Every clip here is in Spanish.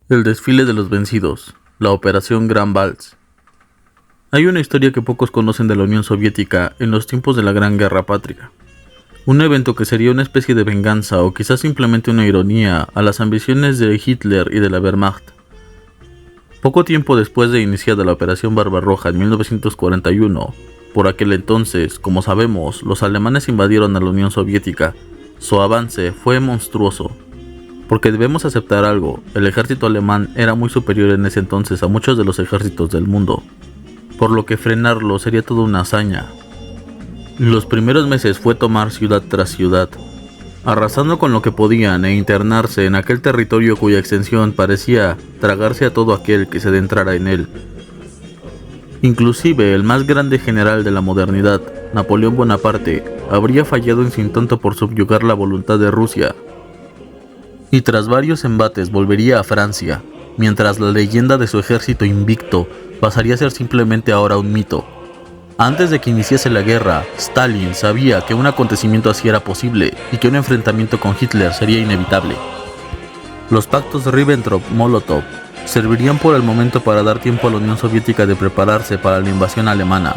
El desfile de los vencidos, la Operación Gran Vals. Hay una historia que pocos conocen de la Unión Soviética en los tiempos de la Gran Guerra Patria. Un evento que sería una especie de venganza o quizás simplemente una ironía a las ambiciones de Hitler y de la Wehrmacht. Poco tiempo después de iniciada la Operación Barbarroja en 1941, por aquel entonces, como sabemos, los alemanes invadieron a la Unión Soviética. Su avance fue monstruoso. Porque debemos aceptar algo, el ejército alemán era muy superior en ese entonces a muchos de los ejércitos del mundo, por lo que frenarlo sería toda una hazaña. Los primeros meses fue tomar ciudad tras ciudad, arrasando con lo que podían e internarse en aquel territorio cuya extensión parecía tragarse a todo aquel que se adentrara en él. Inclusive el más grande general de la modernidad, Napoleón Bonaparte, habría fallado en su intento por subyugar la voluntad de Rusia, y tras varios embates volvería a Francia, mientras la leyenda de su ejército invicto pasaría a ser simplemente ahora un mito. Antes de que iniciase la guerra, Stalin sabía que un acontecimiento así era posible y que un enfrentamiento con Hitler sería inevitable. Los pactos Ribbentrop-Molotov servirían por el momento para dar tiempo a la Unión Soviética de prepararse para la invasión alemana.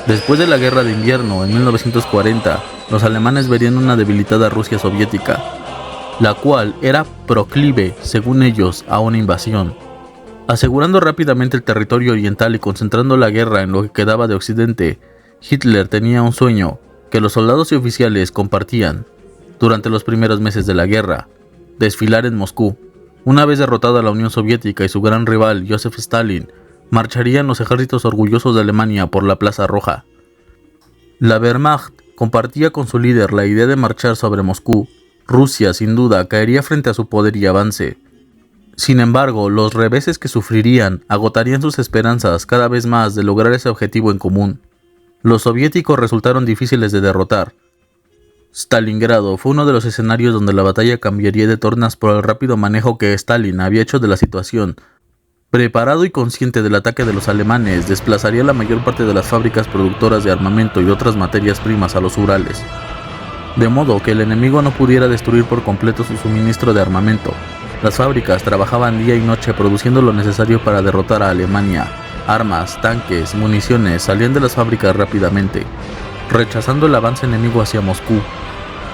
Después de la Guerra de Invierno en 1940, los alemanes verían una debilitada Rusia soviética, la cual era proclive, según ellos, a una invasión. Asegurando rápidamente el territorio oriental y concentrando la guerra en lo que quedaba de Occidente, Hitler tenía un sueño que los soldados y oficiales compartían. Durante los primeros meses de la guerra, desfilar en Moscú. Una vez derrotada la Unión Soviética y su gran rival, Joseph Stalin, marcharían los ejércitos orgullosos de Alemania por la Plaza Roja. La Wehrmacht compartía con su líder la idea de marchar sobre Moscú. Rusia, sin duda, caería frente a su poder y avance. Sin embargo, los reveses que sufrirían agotarían sus esperanzas cada vez más de lograr ese objetivo en común. Los soviéticos resultaron difíciles de derrotar. Stalingrado fue uno de los escenarios donde la batalla cambiaría de tornas por el rápido manejo que Stalin había hecho de la situación. Preparado y consciente del ataque de los alemanes, desplazaría la mayor parte de las fábricas productoras de armamento y otras materias primas a los Urales, de modo que el enemigo no pudiera destruir por completo su suministro de armamento. Las fábricas trabajaban día y noche produciendo lo necesario para derrotar a Alemania. Armas, tanques, municiones salían de las fábricas rápidamente, rechazando el avance enemigo hacia Moscú.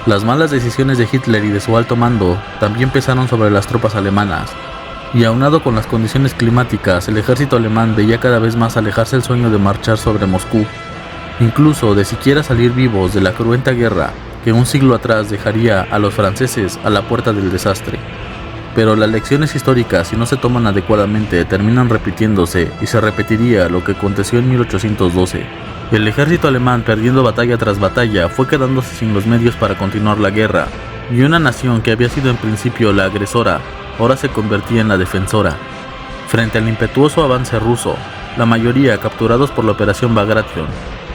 Las malas decisiones de Hitler y de su alto mando también pesaron sobre las tropas alemanas, y aunado con las condiciones climáticas, el ejército alemán veía cada vez más alejarse el sueño de marchar sobre Moscú, incluso de siquiera salir vivos de la cruenta guerra que un siglo atrás dejaría a los franceses a la puerta del desastre. Pero las lecciones históricas, si no se toman adecuadamente, terminan repitiéndose y se repetiría lo que aconteció en 1812. El ejército alemán, perdiendo batalla tras batalla, fue quedándose sin los medios para continuar la guerra, y una nación que había sido en principio la agresora, ahora se convertía en la defensora. Frente al impetuoso avance ruso, la mayoría capturados por la Operación Bagration,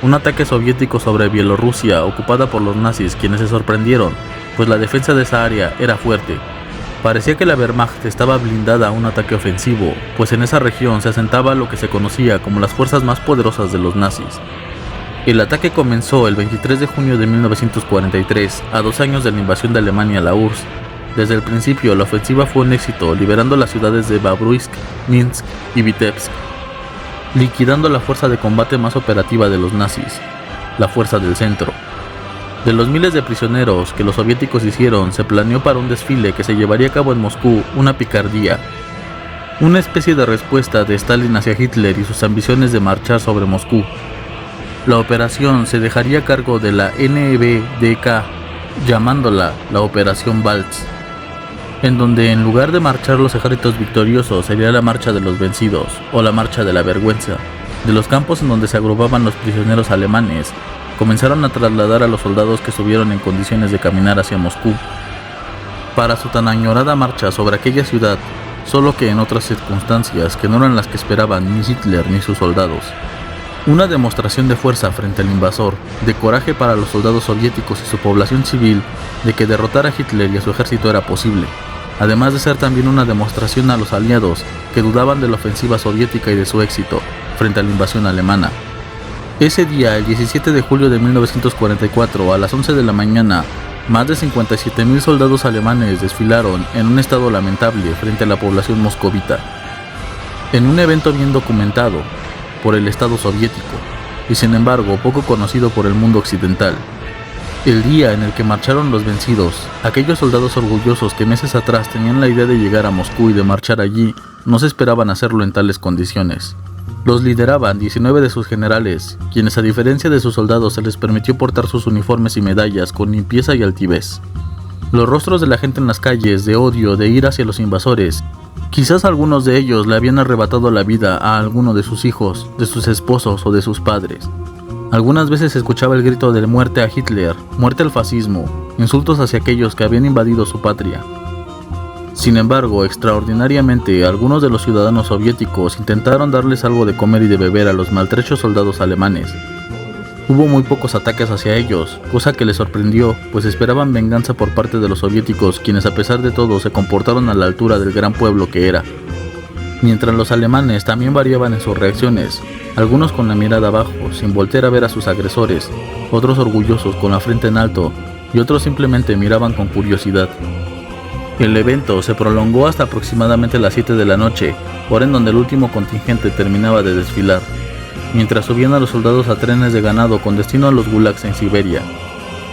un ataque soviético sobre Bielorrusia ocupada por los nazis, quienes se sorprendieron, pues la defensa de esa área era fuerte. Parecía que la Wehrmacht estaba blindada a un ataque ofensivo, pues en esa región se asentaba lo que se conocía como las fuerzas más poderosas de los nazis. El ataque comenzó el 23 de junio de 1943, a 2 años de la invasión de Alemania a la URSS. Desde el principio, la ofensiva fue un éxito, liberando las ciudades de Babruisk, Minsk y Vitebsk, liquidando la fuerza de combate más operativa de los nazis, la Fuerza del Centro. De los miles de prisioneros que los soviéticos hicieron, se planeó para un desfile que se llevaría a cabo en Moscú una picardía, una especie de respuesta de Stalin hacia Hitler y sus ambiciones de marchar sobre Moscú. La operación se dejaría a cargo de la NVDK, llamándola la Operación Vals, en donde en lugar de marchar los ejércitos victoriosos sería la marcha de los vencidos, o la marcha de la vergüenza. De los campos en donde se agrupaban los prisioneros alemanes, comenzaron a trasladar a los soldados que estuvieron en condiciones de caminar hacia Moscú, para su tan añorada marcha sobre aquella ciudad, solo que en otras circunstancias que no eran las que esperaban ni Hitler ni sus soldados. Una demostración de fuerza frente al invasor, de coraje para los soldados soviéticos y su población civil, de que derrotar a Hitler y a su ejército era posible, además de ser también una demostración a los aliados que dudaban de la ofensiva soviética y de su éxito frente a la invasión alemana. Ese día, el 17 de julio de 1944, a las 11 de la mañana, Más de 57.000 soldados alemanes desfilaron en un estado lamentable frente a la población moscovita, en un evento bien documentado por el Estado soviético y sin embargo poco conocido por el mundo occidental. El día en el que marcharon los vencidos, aquellos soldados orgullosos que meses atrás tenían la idea de llegar a Moscú y de marchar allí, no se esperaban hacerlo en tales condiciones. Los lideraban 19 de sus generales, quienes a diferencia de sus soldados se les permitió portar sus uniformes y medallas con limpieza y altivez. Los rostros de la gente en las calles, de odio, de ira hacia los invasores, quizás algunos de ellos le habían arrebatado la vida a alguno de sus hijos, de sus esposos o de sus padres. Algunas veces se escuchaba el grito de muerte a Hitler, muerte al fascismo, insultos hacia aquellos que habían invadido su patria. Sin embargo, extraordinariamente, algunos de los ciudadanos soviéticos intentaron darles algo de comer y de beber a los maltrechos soldados alemanes. Hubo muy pocos ataques hacia ellos, cosa que les sorprendió, pues esperaban venganza por parte de los soviéticos, quienes a pesar de todo se comportaron a la altura del gran pueblo que era. Mientras los alemanes también variaban en sus reacciones, algunos con la mirada abajo, sin voltear a ver a sus agresores, otros orgullosos con la frente en alto y otros simplemente miraban con curiosidad. El evento se prolongó hasta aproximadamente las 7 de la noche, hora en donde el último contingente terminaba de desfilar, mientras subían a los soldados a trenes de ganado con destino a los gulags en Siberia.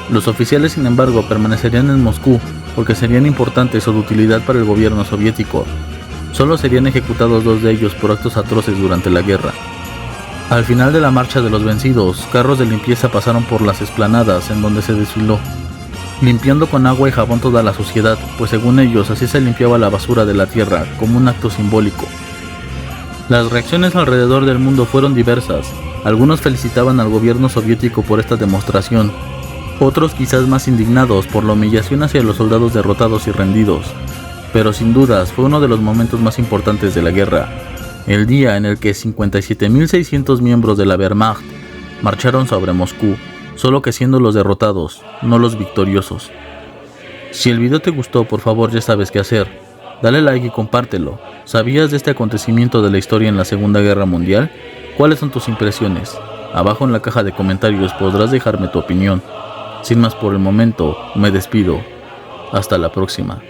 Los oficiales, sin embargo, permanecerían en Moscú porque serían importantes o de utilidad para el gobierno soviético. Solo serían ejecutados 2 de ellos por actos atroces durante la guerra. Al final de la marcha de los vencidos, carros de limpieza pasaron por las explanadas en donde se desfiló, limpiando con agua y jabón toda la suciedad, pues según ellos así se limpiaba la basura de la tierra, como un acto simbólico. Las reacciones alrededor del mundo fueron diversas. Algunos felicitaban al gobierno soviético por esta demostración, otros quizás más indignados por la humillación hacia los soldados derrotados y rendidos. Pero sin dudas fue uno de los momentos más importantes de la guerra, el día en el que 57.600 miembros de la Wehrmacht marcharon sobre Moscú, solo que siendo los derrotados, no los victoriosos. Si el video te gustó, por favor ya sabes qué hacer. Dale like y compártelo. ¿Sabías de este acontecimiento de la historia en la Segunda Guerra Mundial? ¿Cuáles son tus impresiones? Abajo en la caja de comentarios podrás dejarme tu opinión. Sin más por el momento, me despido. Hasta la próxima.